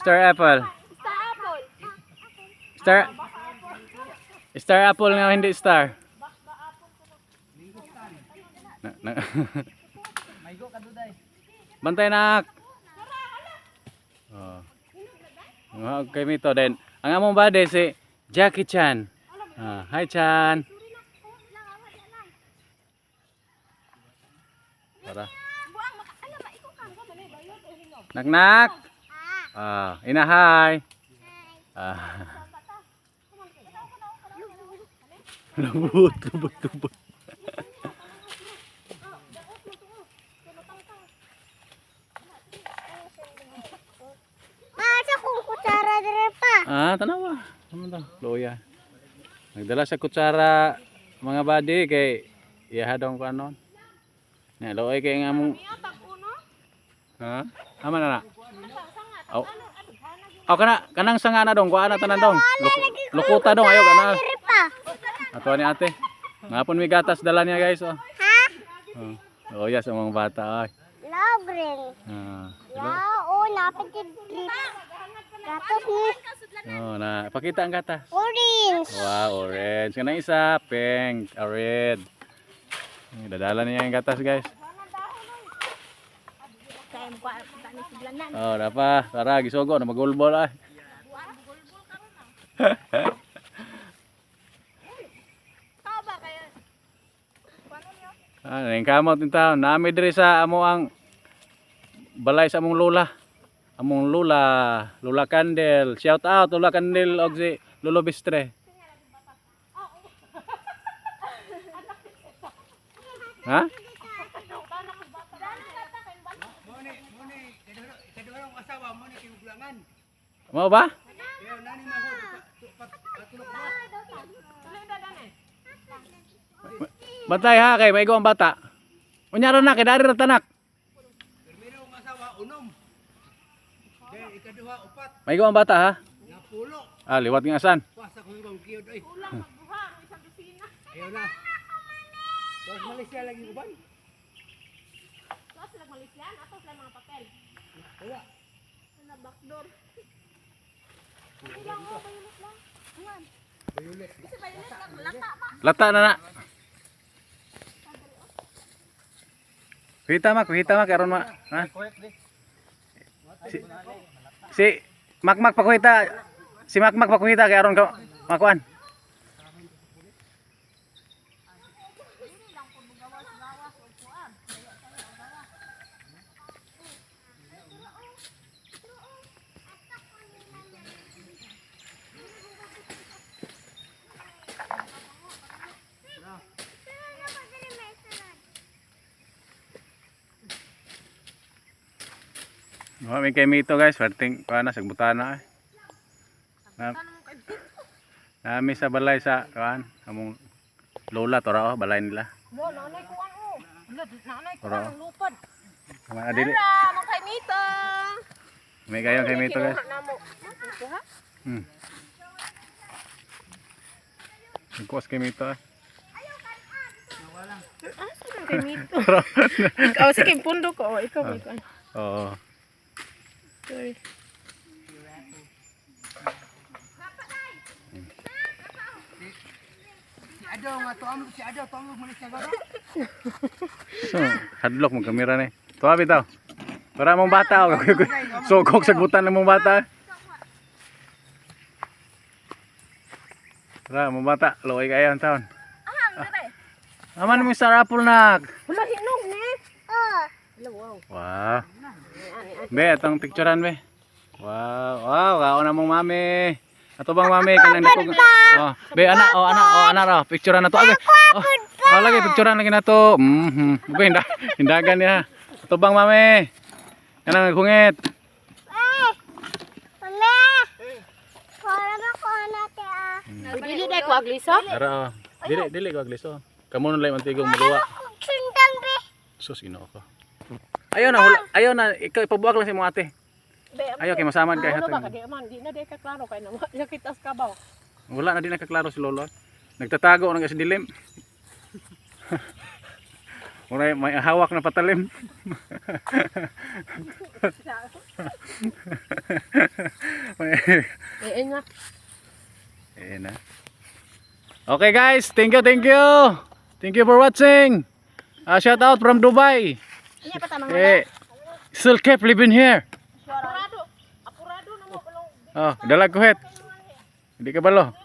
Star apple. Star Star apple nga hindi star. Bantay nak. Oh. Okay mito din. Ang among bade si Jackie Chan. Hi Chan. Tara. Nak. Ina hi. Lubut. Sa kung kutsara dire pa. Tanawa. Ano to? Loya. Nagdala sa kutsara mga badi kay iyahadong ko anon. Nya loy kay nga mong Ama na. Kanang sanga na dong, kuha na tanan dong. Lukuta dong ayo kana. Ato ni ate. Ngapon mi gatas dala niya guys oh. Oh yes ang mga bata ay. Logring. Napit drip. Gatos ni. Pakita ang gatas. Orange. Wow, orange. Kanang isa, pink, red. Dadala niya yung gatas guys. Dapa, tara gisogo na magulbol ay. Ning kamot in town. Nami diri sa amo ang balay sa among lola. Among Lola Candel. Shout out Lola Candel og si Lolo Bistre. Ha? Mau ba? Bantay ha kay maigo ang bata. Unya ra na kay dari ra tanak. Primero ang asawa unom. Ikaduha upat. Maigo ang bata ha. Napulo. Liwat ng asan. Pasa ko ibang kiyod ay. Ulang magbuha ang isang kusina. Ayaw na. Tapos Malaysia lagi uban. Tapos Malaysia, ato sila mga papel. Wala. Na backdoor. Violet. Kasi violet lang lata pa. Lata na na. Kuhita mak karon ma. Ha? Si Makmak pakuhita. Si Makmak pakuhita kay aron ka makuan. May kay mito guys, perting kuana sagbutan na. Nami sa balay sa kuan, among lola tora balay nila. Nanay kuan o. Nanay Tora. kuan lupad. Mga adili. Mga kay mito. May kayo kay mito guys. Kuwas kay mito. Kay mito. Ikaw sa kay pundo ko, ikaw ikaw. Oo. Sorry. Si Ado tuam Malaysia garo. Hadlok mo kamera ni. Tuwa bitaw. Para mong bata o. Sugok sagbutan ng mong bata. Para mong bata, loy kayo ang taon. Aman mo sa apple nak. Wala hinog ni. Wow. Be, atong picturean be. Wow, kao na mong mami. Ato bang mami kanang dako. Be ana ra, picturean na to agay. Lagi picturean lagi na to. Okay, hindagan niya. Ato bang mami. Kanang gungit. Dili dai ko agliso. Ara, dili ko agliso. Kamo nun lay mantigong maluwa. Sus ino ko. Ayaw na, ikaw ipabuak lang si mo ate. Ayaw kay masamad kay Ano ba hatong. kadi man, di na dai ka klaro kay na sakit as kabaw. Wala na din nakaklaro si lolo. Nagtatago na kasi dilim. May hawak na patalim. Eh nga. Ayan na. Okay guys, thank you, thank you. Thank you for watching. Shout out from Dubai. Iya pa tamang Still kept living here. Apurado. Apurado na mo balong. Oh, dalag kuhet. Hindi ka balo.